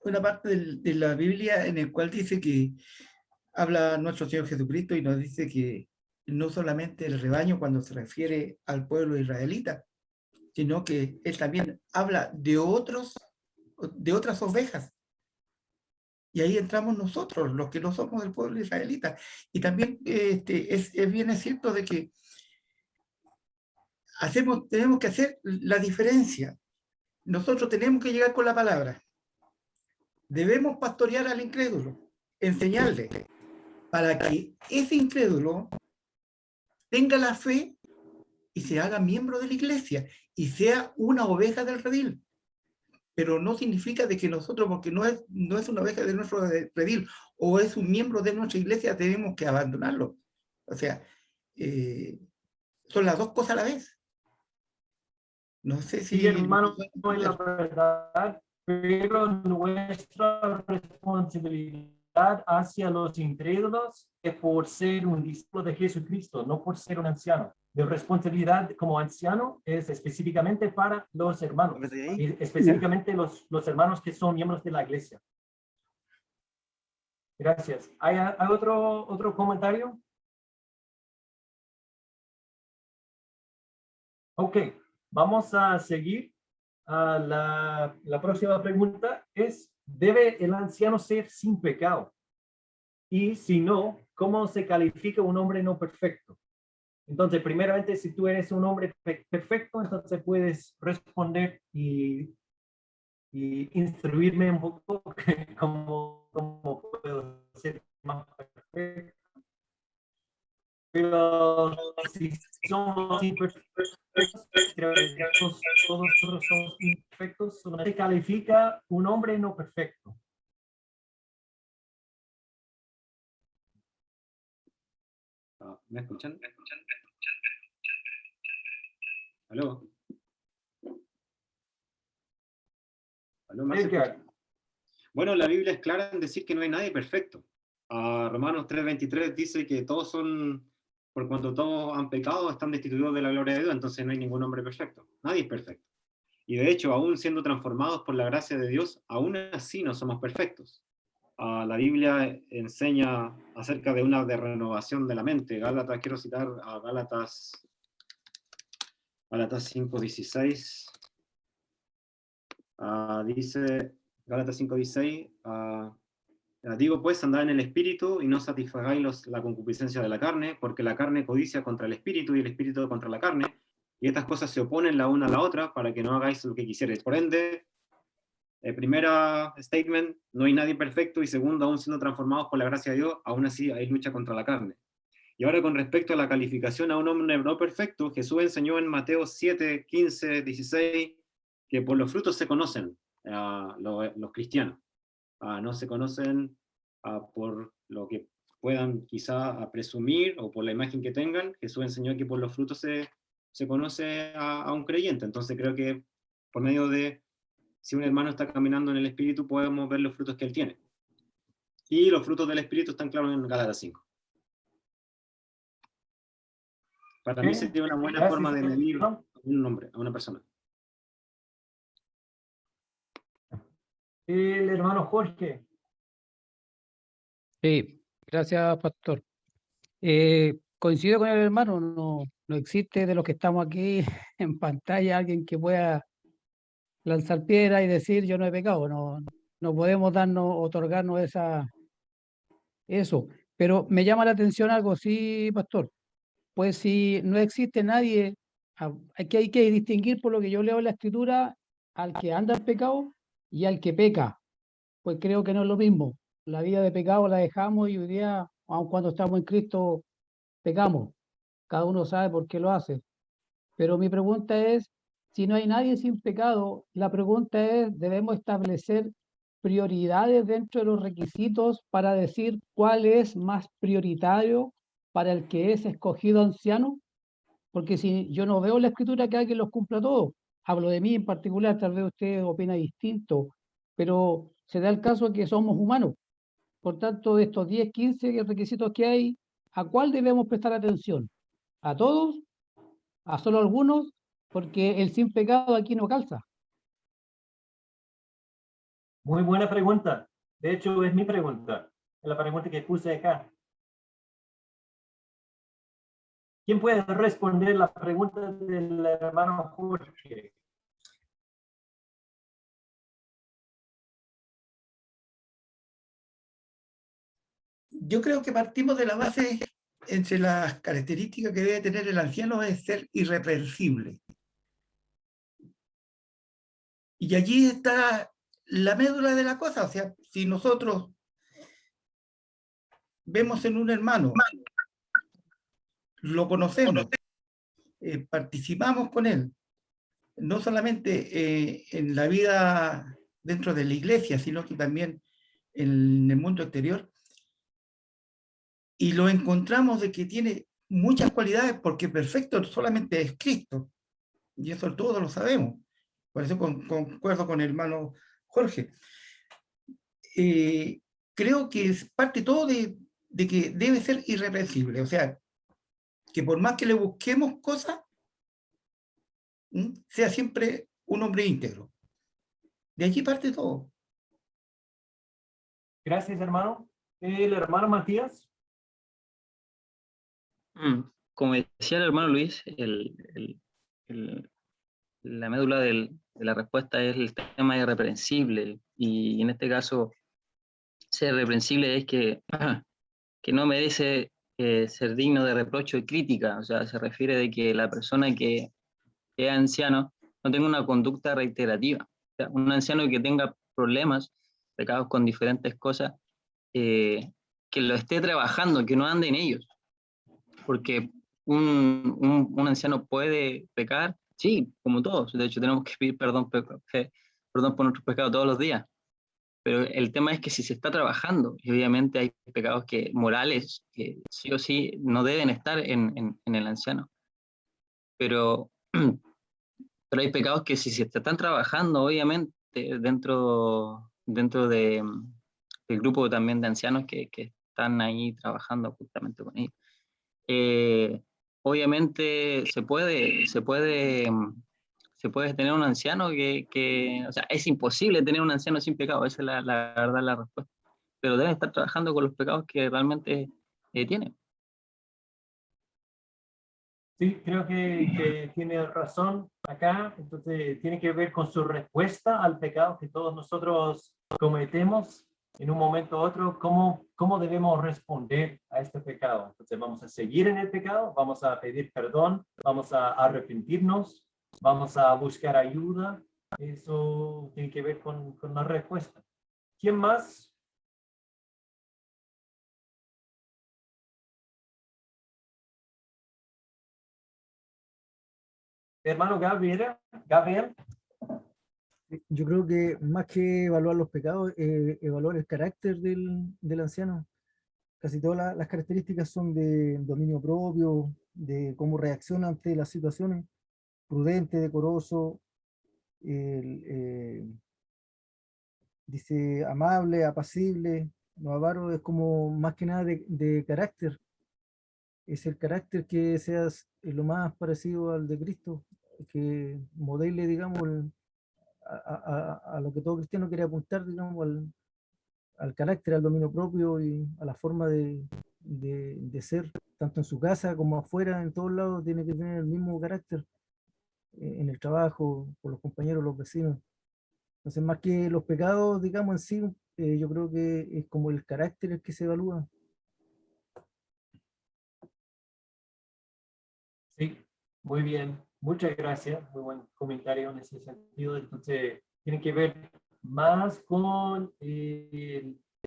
una parte de la Biblia en el cual dice que habla nuestro Señor Jesucristo y nos dice que no solamente el rebaño cuando se refiere al pueblo israelita, sino que Él también habla de otras ovejas. Y ahí entramos nosotros, los que no somos del pueblo israelita. Y también es bien cierto de que tenemos que hacer la diferencia. Nosotros tenemos que llegar con la palabra. Debemos pastorear al incrédulo, enseñarle, para que ese incrédulo tenga la fe y se haga miembro de la iglesia y sea una oveja del redil. Pero no significa de que nosotros, porque no es una oveja de nuestro redil o es un miembro de nuestra iglesia, tenemos que abandonarlo. O sea, son las dos cosas a la vez. No sé si... Sí, hermano, no es la verdad, pero nuestra responsabilidad hacia los incrédulos es por ser un discípulo de Jesucristo, no por ser un anciano. Mi responsabilidad como anciano es específicamente para los hermanos, y específicamente los hermanos que son miembros de la iglesia. Gracias. ¿Hay otro comentario? Ok, vamos a seguir. La próxima pregunta es, ¿debe el anciano ser sin pecado? Y si no, ¿cómo se califica un hombre no perfecto? Entonces, primeramente, si tú eres un hombre perfecto, entonces puedes responder y instruirme un poco cómo puedo ser más perfecto. Pero si somos imperfectos, creo que todos nosotros somos imperfectos, se califica un hombre no perfecto. ¿Me escuchan? ¿Aló? ¿Aló, Marcelo? Edgar. Bueno, la Biblia es clara en decir que no hay nadie perfecto. Romanos 3:23 dice que todos son, por cuanto todos han pecado, están destituidos de la gloria de Dios, entonces no hay ningún hombre perfecto. Nadie es perfecto. Y de hecho, aún siendo transformados por la gracia de Dios, aún así no somos perfectos. La Biblia enseña acerca de una renovación de la mente. Gálatas, quiero citar a Gálatas 5:16. Dice Gálatas 5:16, digo pues, andad en el espíritu y no satisfagáis la concupiscencia de la carne, porque la carne codicia contra el espíritu y el espíritu contra la carne, y estas cosas se oponen la una a la otra para que no hagáis lo que quisierais. Por ende, primera statement, no hay nadie perfecto, y segundo, aún siendo transformados por la gracia de Dios, aún así hay lucha contra la carne. Y ahora con respecto a la calificación a un hombre no perfecto, Jesús enseñó en Mateo 7, 15, 16, que por los frutos se conocen los cristianos. No se conocen por lo que puedan quizá presumir o por la imagen que tengan. Jesús enseñó que por los frutos se conoce a un creyente. Entonces creo que por medio de, si un hermano está caminando en el Espíritu, podemos ver los frutos que él tiene. Y los frutos del Espíritu están claros en Gálatas 5. Para mí sería una buena forma de medir a un hombre, a una persona. El hermano Jorge. Sí, gracias, pastor. Coincido con el hermano, no existe de los que estamos aquí en pantalla alguien que pueda lanzar piedra y decir yo no he pecado, no podemos otorgarnos eso. Pero me llama la atención algo, sí, pastor. Pues si no existe nadie, hay que distinguir por lo que yo leo en la Escritura al que anda en pecado y al que peca. Pues creo que no es lo mismo. La vida de pecado la dejamos y hoy día, aun cuando estamos en Cristo, pecamos. Cada uno sabe por qué lo hace. Pero mi pregunta es, si no hay nadie sin pecado, la pregunta es, ¿debemos establecer prioridades dentro de los requisitos para decir cuál es más prioritario para el que es escogido anciano? Porque si yo no veo en la Escritura que alguien los cumpla todos, hablo de mí en particular, tal vez usted opina distinto, pero se da el caso que somos humanos. Por tanto, de estos 10, 15 requisitos que hay, ¿a cuál debemos prestar atención? ¿A todos a solo algunos, porque el sin pecado aquí no calza. Muy buena pregunta. De hecho, es mi pregunta. Es la pregunta que puse acá. ¿Quién puede responder la pregunta del hermano Jorge? Yo creo que partimos de la base, entre las características que debe tener el anciano, es ser irreprensible. Y allí está la médula de la cosa. O sea, si nosotros vemos en un hermano, lo conocemos, participamos con él, no solamente en la vida dentro de la iglesia, sino que también en el mundo exterior, y lo encontramos de que tiene muchas cualidades, porque perfecto solamente es Cristo, y eso todos lo sabemos. Por eso concuerdo con el hermano Jorge. Creo que es parte todo de que debe ser irreprensible, o sea, que por más que le busquemos cosas, sea siempre un hombre íntegro. De allí parte todo. Gracias, hermano. El hermano Matías. Como decía el hermano Luis, la médula de la respuesta es el tema irreprensible, y en este caso, ser irreprensible es que no merece ser digno de reproche y crítica. O sea, se refiere de que la persona que es anciano no tenga una conducta reiterativa. O sea, un anciano que tenga problemas, pecados con diferentes cosas, que lo esté trabajando, que no ande en ellos. Porque un anciano puede pecar, sí, como todos. De hecho, tenemos que pedir perdón por nuestros pecados todos los días. Pero el tema es que si se está trabajando, y obviamente hay pecados morales que sí o sí no deben estar en el anciano. Pero hay pecados que si se están trabajando, obviamente, dentro del grupo también de ancianos que están ahí trabajando justamente con ellos. Obviamente se puede tener un anciano o sea, es imposible tener un anciano sin pecado, esa es la verdad, la respuesta. Pero debe estar trabajando con los pecados que realmente tiene. Sí, creo que tiene razón acá. Entonces, tiene que ver con su respuesta al pecado que todos nosotros cometemos en un momento u otro. ¿Cómo debemos responder a este pecado? Entonces, ¿vamos a seguir en el pecado? ¿Vamos a pedir perdón? ¿Vamos a arrepentirnos? ¿Vamos a buscar ayuda? Eso tiene que ver con la respuesta. ¿Quién más? Hermano Gabriel. Yo creo que más que evaluar los pecados, evaluar el carácter del anciano. Casi todas las características son de dominio propio, de cómo reacciona ante las situaciones, prudente, decoroso, dice amable, apacible, no avaro, es como más que nada de carácter. Es el carácter que seas lo más parecido al de Cristo, que modele, digamos, a lo que todo cristiano quiere apuntar, digamos, al carácter, al dominio propio y a la forma de ser, tanto en su casa como afuera, en todos lados, tiene que tener el mismo carácter, en el trabajo, con los compañeros, los vecinos. Entonces, más que los pecados, digamos, en sí, yo creo que es como el carácter el que se evalúa. Sí, muy bien. Muchas gracias. Muy buen comentario en ese sentido. Entonces, tiene que ver más con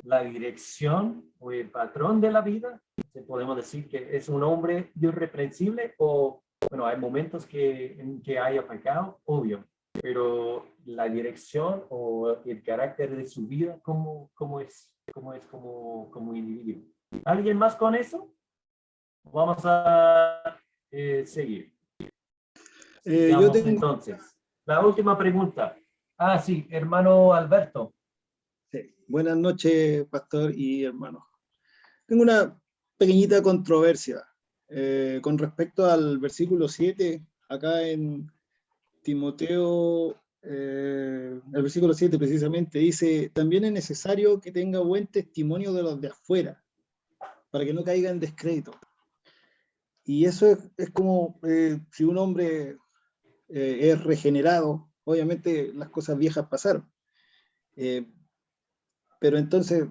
la dirección o el patrón de la vida. Podemos decir que es un hombre irreprensible o, bueno, hay momentos en que haya pecado, obvio, pero la dirección o el carácter de su vida, ¿cómo es como individuo? ¿Alguien más con eso? Vamos a seguir. Yo tengo... Entonces, la última pregunta. Sí, hermano Alberto. Sí. Buenas noches, pastor y hermano. Tengo una pequeñita controversia. con respecto al versículo 7, acá en Timoteo, el versículo 7 precisamente dice, también es necesario que tenga buen testimonio de los de afuera, para que no caiga en descrédito. Y eso es como si un hombre es regenerado, obviamente las cosas viejas pasaron. Pero entonces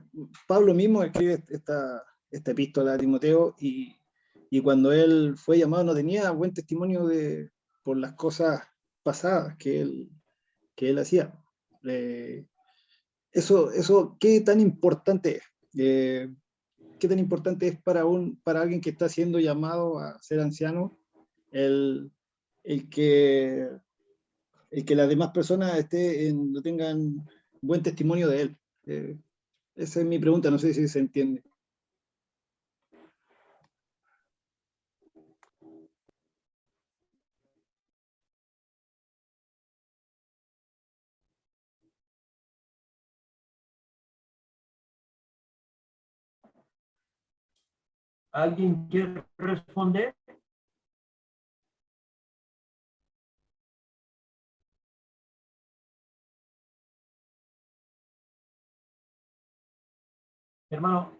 Pablo mismo escribe esta epístola a Timoteo y cuando él fue llamado no tenía buen testimonio por las cosas pasadas que él hacía. Eso, ¿qué tan importante es? ¿Qué tan importante es para alguien que está siendo llamado a ser anciano el que las demás personas no tengan buen testimonio de él? Esa es mi pregunta, no sé si se entiende. ¿Alguien quiere responder? Hermano,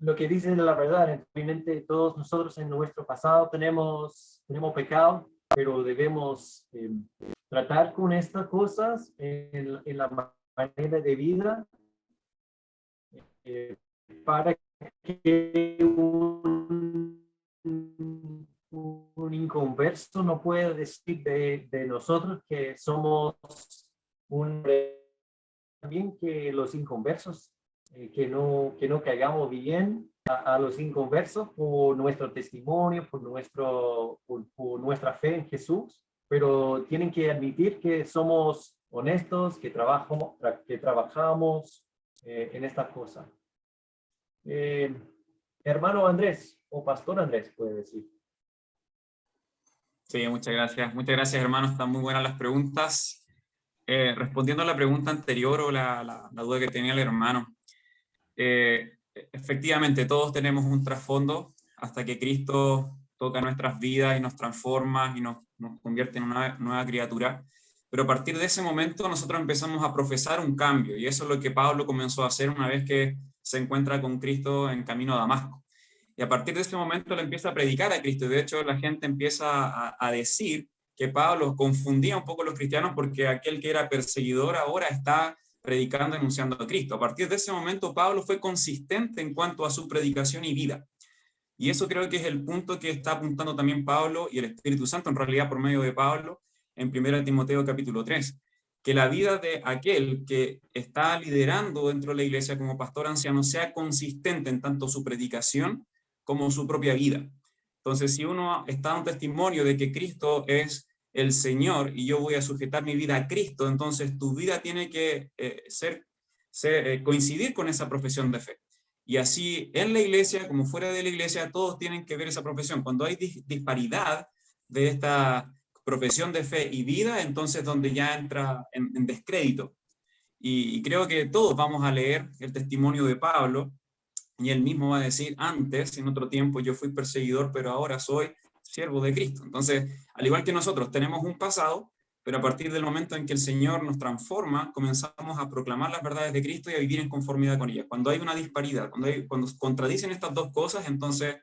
lo que dice la verdad, obviamente todos nosotros en nuestro pasado tenemos pecado, pero debemos tratar con estas cosas en la manera de vida para que un inconverso no pueda decir de nosotros que somos también que los inconversos, que no caigamos bien a los inconversos por nuestro testimonio, por nuestra fe en Jesús, pero tienen que admitir que somos honestos, que trabajamos en estas cosas. Hermano Andrés, o Pastor Andrés, puede decir. Sí, muchas gracias. Muchas gracias, hermano. Están muy buenas las preguntas. Respondiendo a la pregunta anterior o la duda que tenía el hermano, efectivamente todos tenemos un trasfondo hasta que Cristo toca nuestras vidas y nos transforma y nos convierte en una nueva criatura, pero a partir de ese momento nosotros empezamos a profesar un cambio, y eso es lo que Pablo comenzó a hacer una vez que se encuentra con Cristo en camino a Damasco. Y a partir de ese momento le empieza a predicar a Cristo, y de hecho la gente empieza a decir que Pablo confundía un poco a los cristianos porque aquel que era perseguidor ahora está predicando, anunciando a Cristo. A partir de ese momento Pablo fue consistente en cuanto a su predicación y vida. Y eso creo que es el punto que está apuntando también Pablo y el Espíritu Santo, en realidad por medio de Pablo, en 1 Timoteo capítulo 3, que la vida de aquel que está liderando dentro de la iglesia como pastor anciano sea consistente en tanto su predicación como su propia vida. Entonces, si uno está en un testimonio de que Cristo es el Señor y yo voy a sujetar mi vida a Cristo, entonces tu vida tiene que coincidir con esa profesión de fe. Y así en la iglesia como fuera de la iglesia, todos tienen que ver esa profesión. Cuando hay disparidad de esta profesión de fe y vida, entonces donde ya entra en descrédito. Y creo que todos vamos a leer el testimonio de Pablo, y él mismo va a decir, antes, en otro tiempo, yo fui perseguidor, pero ahora soy siervo de Cristo. Entonces, al igual que nosotros, tenemos un pasado, pero a partir del momento en que el Señor nos transforma, comenzamos a proclamar las verdades de Cristo y a vivir en conformidad con ellas. Cuando hay una disparidad, cuando contradicen estas dos cosas, entonces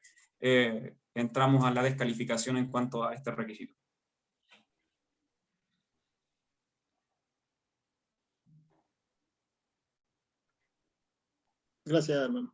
entramos a la descalificación en cuanto a este requisito. Gracias, hermano.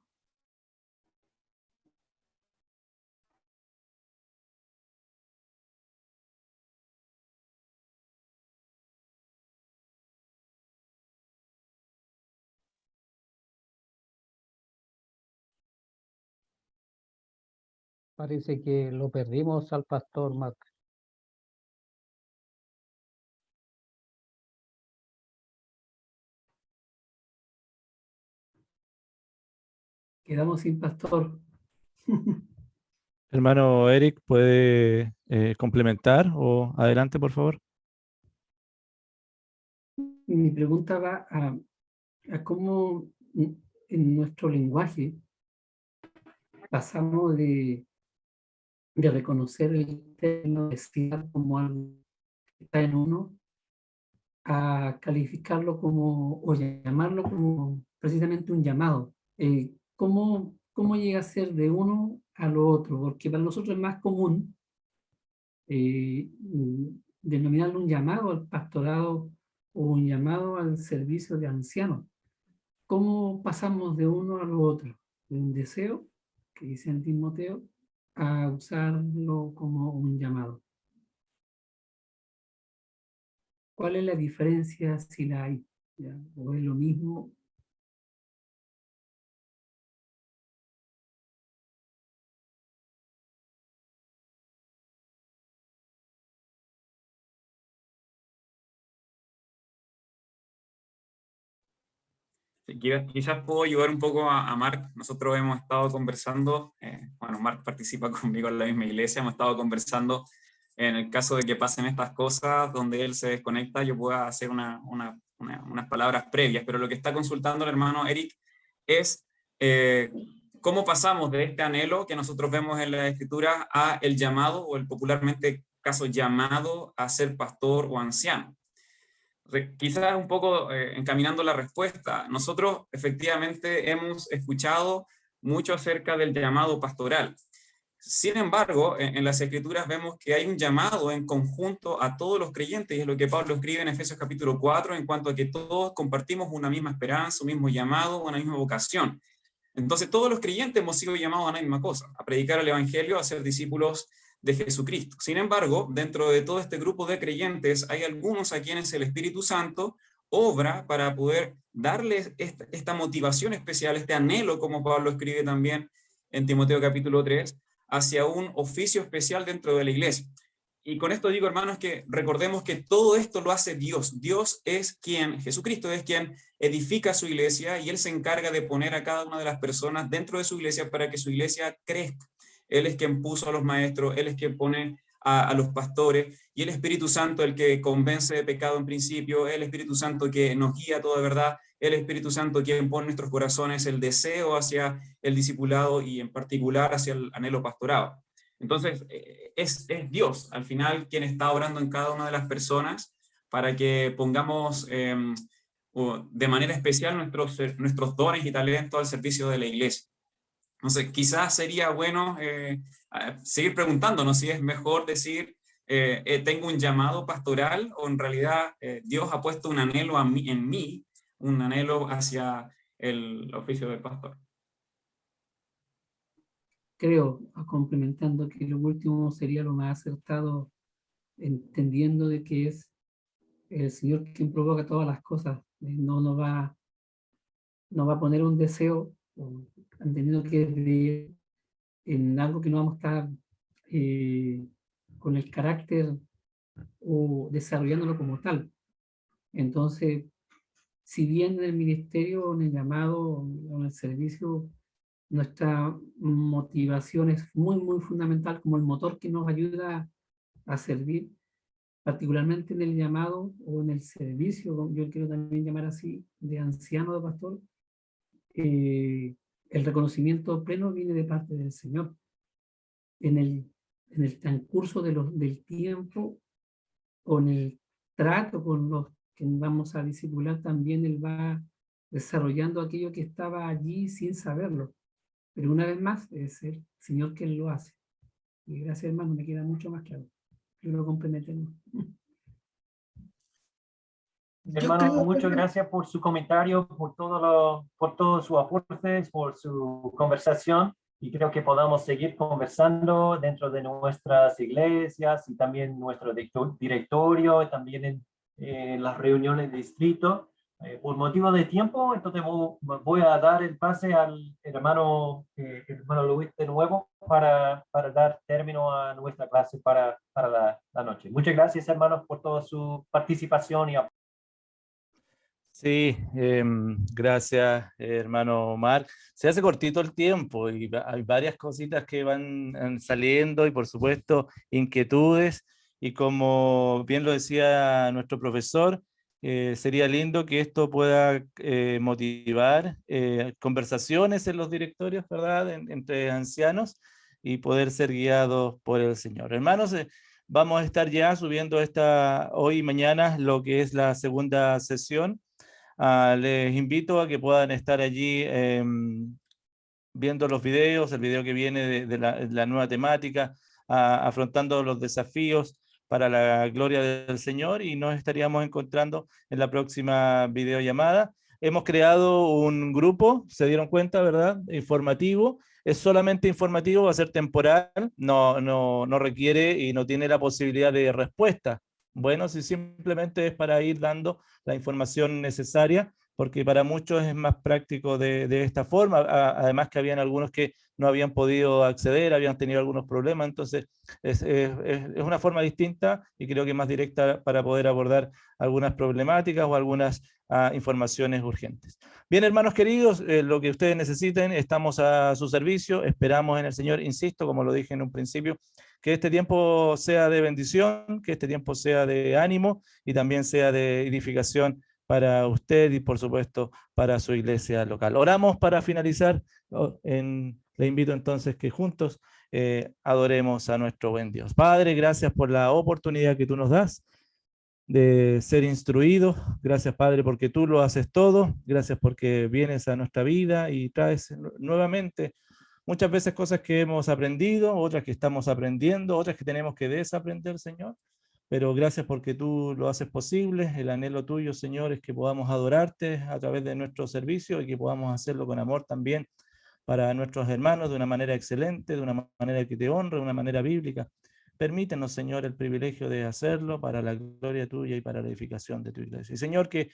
Parece que lo perdimos al pastor Mark. Quedamos sin pastor. Hermano Eric, ¿puede complementar o adelante, por favor? Mi pregunta va a cómo en nuestro lenguaje pasamos de de reconocer el término de necesidad como algo que está en uno, a calificarlo como, o llamarlo como precisamente un llamado. ¿Cómo llega a ser de uno a lo otro? Porque para nosotros es más común denominarlo un llamado al pastorado o un llamado al servicio de ancianos. ¿Cómo pasamos de uno a lo otro? De un deseo, que dice en Timoteo, a usarlo como un llamado. ¿Cuál es la diferencia si la hay? ¿Ya? ¿O es lo mismo? Quizás puedo ayudar un poco a Mark. Nosotros hemos estado conversando, bueno, Mark participa conmigo en la misma iglesia, hemos estado conversando en el caso de que pasen estas cosas, donde él se desconecta, yo pueda hacer unas palabras previas, pero lo que está consultando el hermano Eric es cómo pasamos de este anhelo que nosotros vemos en la Escritura a el llamado, o el popularmente caso llamado a ser pastor o anciano. Quizás un poco encaminando la respuesta, nosotros efectivamente hemos escuchado mucho acerca del llamado pastoral. Sin embargo, en las Escrituras vemos que hay un llamado en conjunto a todos los creyentes, y es lo que Pablo escribe en Efesios capítulo 4, en cuanto a que todos compartimos una misma esperanza, un mismo llamado, una misma vocación. Entonces todos los creyentes hemos sido llamados a la misma cosa, a predicar el Evangelio, a ser discípulos de Jesucristo. Sin embargo, dentro de todo este grupo de creyentes hay algunos a quienes el Espíritu Santo obra para poder darles esta motivación especial, este anhelo, como Pablo escribe también en Timoteo capítulo 3, hacia un oficio especial dentro de la iglesia. Y con esto digo, hermanos, que recordemos que todo esto lo hace Dios. Dios es quien, Jesucristo es quien edifica su iglesia, y Él se encarga de poner a cada una de las personas dentro de su iglesia para que su iglesia crezca. Él es quien puso a los maestros, Él es quien pone a los pastores, y el Espíritu Santo el que convence de pecado en principio, el Espíritu Santo que nos guía a toda verdad, el Espíritu Santo quien pone en nuestros corazones el deseo hacia el discipulado y en particular hacia el anhelo pastorado. Entonces, es Dios al final quien está obrando en cada una de las personas para que pongamos de manera especial nuestros dones y talentos al servicio de la iglesia. Entonces, quizás sería bueno seguir preguntándonos si es mejor decir tengo un llamado pastoral, o en realidad Dios ha puesto un anhelo en mí, un anhelo hacia el oficio del pastor. Creo, complementando, que lo último sería lo más acertado, entendiendo de que es el Señor quien provoca todas las cosas. No va a poner un deseo, entendiendo que es en algo que no vamos a estar con el carácter o desarrollándolo como tal. Entonces, si bien en el ministerio, en el llamado o en el servicio, nuestra motivación es muy fundamental como el motor que nos ayuda a servir, particularmente en el llamado o en el servicio, yo quiero también llamar así, de anciano, de pastor, el reconocimiento pleno viene de parte del Señor. En el transcurso del tiempo, o en el trato con los que vamos a discipular, también Él va desarrollando aquello que estaba allí sin saberlo. Pero una vez más, es el Señor quien lo hace. Y gracias, hermano, me queda mucho más claro. Yo lo complemento. Hermano, muchas gracias por su comentario, por todos sus aportes, por su conversación, y creo que podamos seguir conversando dentro de nuestras iglesias y también nuestro directorio, y también en las reuniones de distrito. Por motivo de tiempo, entonces voy a dar el pase al hermano Luis de nuevo para dar término a nuestra clase para la noche. Muchas gracias, hermanos, por toda su participación y apoyo. Sí, gracias, hermano Omar. Se hace cortito el tiempo y hay varias cositas que van saliendo, y por supuesto inquietudes, y como bien lo decía nuestro profesor, sería lindo que esto pueda motivar conversaciones en los directorios, ¿verdad? Entre ancianos, y poder ser guiados por el Señor. Hermanos, vamos a estar ya subiendo hoy y mañana lo que es la segunda sesión. Les invito a que puedan estar allí viendo los videos, el video que viene de la nueva temática, afrontando los desafíos para la gloria del Señor, y nos estaríamos encontrando en la próxima videollamada. Hemos creado un grupo, se dieron cuenta, ¿verdad? Informativo. Es solamente informativo, va a ser temporal, no requiere y no tiene la posibilidad de respuesta. Bueno, si simplemente es para ir dando la información necesaria, porque para muchos es más práctico de esta forma, además que habían algunos que no habían podido acceder, habían tenido algunos problemas, entonces es una forma distinta y creo que más directa para poder abordar algunas problemáticas o algunas informaciones urgentes. Bien, hermanos queridos, lo que ustedes necesiten, estamos a su servicio, esperamos en el Señor, insisto, como lo dije en un principio, que este tiempo sea de bendición, que este tiempo sea de ánimo y también sea de edificación para usted y por supuesto para su iglesia local. Oramos para finalizar. Le invito entonces que juntos adoremos a nuestro buen Dios. Padre, gracias por la oportunidad que tú nos das de ser instruidos. Gracias, Padre, porque tú lo haces todo. Gracias porque vienes a nuestra vida y traes nuevamente muchas veces cosas que hemos aprendido, otras que estamos aprendiendo, otras que tenemos que desaprender, Señor. Pero gracias porque tú lo haces posible. El anhelo tuyo, Señor, es que podamos adorarte a través de nuestro servicio y que podamos hacerlo con amor también para nuestros hermanos de una manera excelente, de una manera que te honre, de una manera bíblica. Permítenos, Señor, el privilegio de hacerlo para la gloria tuya y para la edificación de tu iglesia. Y, Señor, que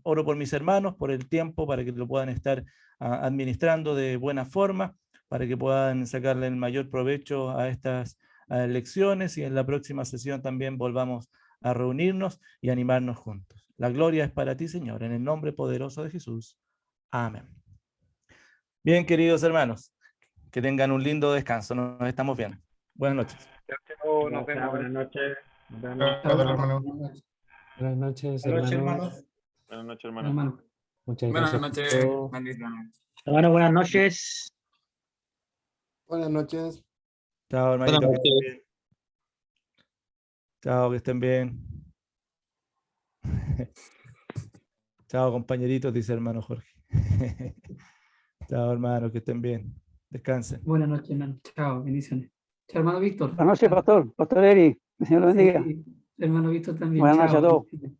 oro por mis hermanos, por el tiempo, para que lo puedan estar administrando de buena forma, para que puedan sacarle el mayor provecho a estas lecciones y en la próxima sesión también volvamos a reunirnos y animarnos juntos. La gloria es para ti, Señor, en el nombre poderoso de Jesús. Amén. Bien, queridos hermanos, que tengan un lindo descanso. Nos estamos viendo. Buenas noches. Nos vemos. Buenas noches. Nos vemos. Buenas noches, Buenas noches, hermanos. Buenas noches, hermano. Muchas Buenas gracias. noches. Bendiciones. Hermano, buenas noches. Buenas nochos. Chao, hermanito. Buenas Que estén noches. bien. Chao, que estén bien. Chao, compañeritos, dice hermano Jorge. Chao, hermano, que estén bien. Descansen. Buenas noches, hermano. Chao, bendiciones. Chao, hermano Víctor. Buenas noches, Pastor Eri. Que el Señor lo bendiga. Sí, hermano Víctor también. Buenas noches a todos. Bendiciones.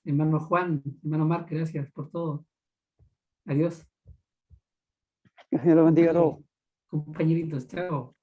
Hermano Juan, hermano Marc, gracias por todo. Adiós. Que el Señor lo bendiga a todos. Compañeritos, chao.